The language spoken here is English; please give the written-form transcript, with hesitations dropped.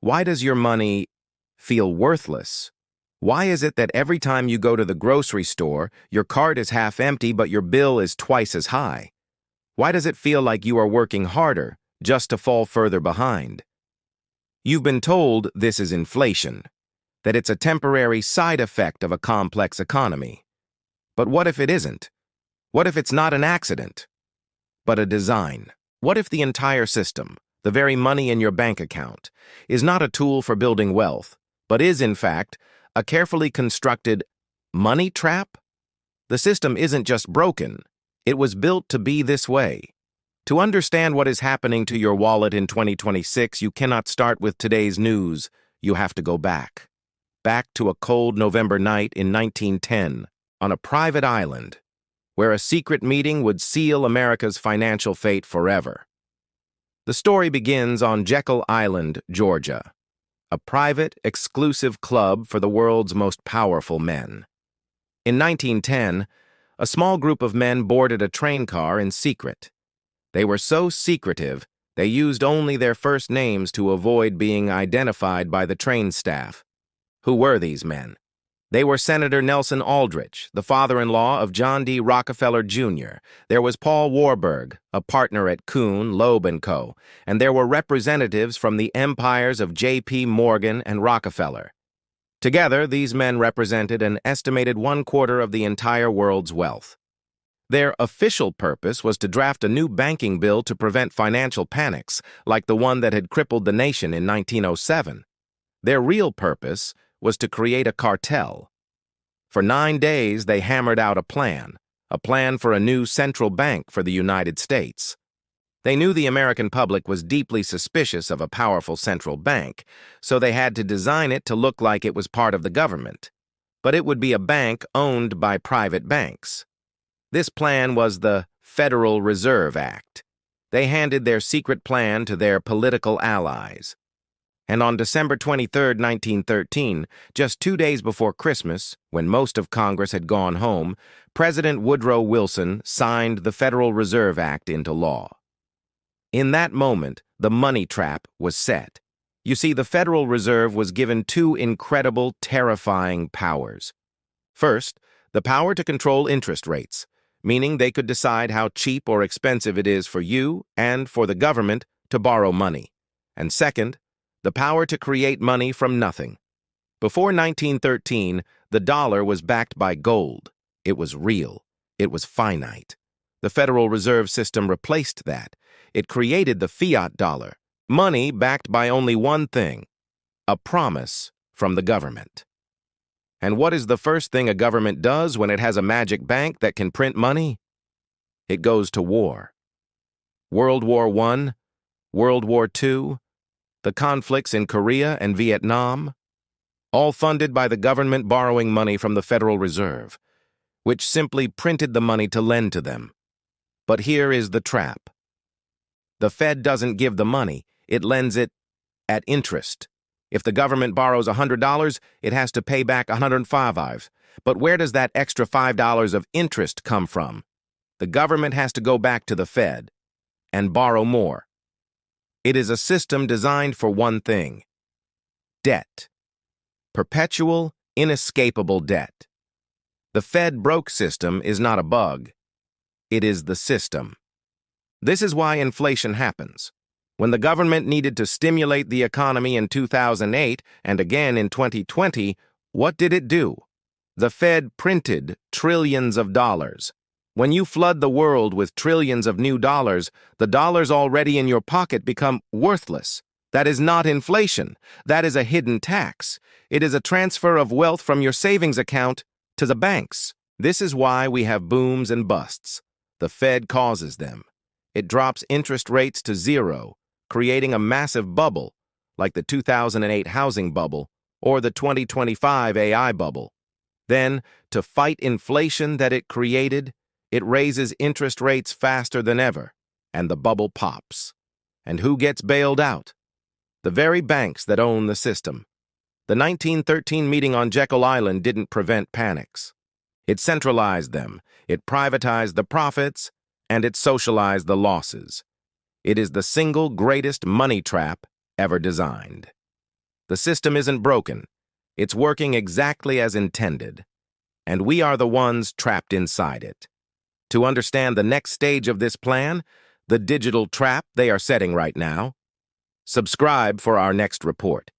Why does your money feel worthless? Why is it that every time you go to the grocery store, your cart is half empty but your bill is twice as high? Why does it feel like you are working harder just to fall further behind? You've been told this is inflation, that it's a temporary side effect of a complex economy. But what if it isn't? What if it's not an accident, but a design? What if the entire system, the very money in your bank account, is not a tool for building wealth, but is, in fact, a carefully constructed money trap? The system isn't just broken, it was built to be this way. To understand what is happening to your wallet in 2026, you cannot start with today's news. You have to go back. Back to a cold November night in 1910, on a private island, where a secret meeting would seal America's financial fate forever. The story begins on Jekyll Island, Georgia, a private, exclusive club for the world's most powerful men. In 1910, a small group of men boarded a train car in secret. They were so secretive, they used only their first names to avoid being identified by the train staff. Who were these men? They were Senator Nelson Aldrich, the father-in-law of John D. Rockefeller, Jr. There was Paul Warburg, a partner at Kuhn, Loeb & Co., and there were representatives from the empires of JpMorgan and Rockefeller. Together, these men represented an estimated 1/4 of the entire world's wealth. Their official purpose was to draft a new banking bill to prevent financial panics, like the one that had crippled the nation in 1907. Their real purpose was to create a cartel. For 9 days, they hammered out a plan for a new central bank for the United States. They knew the American public was deeply suspicious of a powerful central bank, so they had to design it to look like it was part of the government. But it would be a bank owned by private banks. This plan was the Federal Reserve Act. They handed their secret plan to their political allies. And on December 23, 1913, just 2 days before Christmas, when most of Congress had gone home, President Woodrow Wilson signed the Federal Reserve Act into law. In that moment, the money trap was set. You see, the Federal Reserve was given two incredible, terrifying powers. First, the power to control interest rates, meaning they could decide how cheap or expensive it is for you and for the government to borrow money. And second, the power to create money from nothing. Before 1913, the dollar was backed by gold. It was real. It was finite. The Federal Reserve System replaced that. It created the fiat dollar, money backed by only one thing: a promise from the government. And what is the first thing a government does when it has a magic bank that can print money? It goes to war. World War I, World War II, the conflicts in Korea and Vietnam, all funded by the government borrowing money from the Federal Reserve, which simply printed the money to lend to them. But here is the trap. The Fed doesn't give the money, it lends it at interest. If the government borrows $100, it has to pay back $105. But where does that extra $5 of interest come from? The government has to go back to the Fed and borrow more. It is a system designed for one thing: debt. Perpetual, inescapable debt. The Fed broke system is not a bug. It is the system. This is why inflation happens. When the government needed to stimulate the economy in 2008 and again in 2020, what did it do? The Fed printed trillions of dollars. When you flood the world with trillions of new dollars, the dollars already in your pocket become worthless. That is not inflation. That is a hidden tax. It is a transfer of wealth from your savings account to the banks. This is why we have booms and busts. The Fed causes them. It drops interest rates to zero, creating a massive bubble, like the 2008 housing bubble or the 2025 AI bubble. Then, to fight inflation that it created, it raises interest rates faster than ever, and the bubble pops. And who gets bailed out? The very banks that own the system. The 1913 meeting on Jekyll Island didn't prevent panics. It centralized them, it privatized the profits, and it socialized the losses. It is the single greatest money trap ever designed. The system isn't broken. It's working exactly as intended. And we are the ones trapped inside it. To understand the next stage of this plan, the digital trap they are setting right now, subscribe for our next report.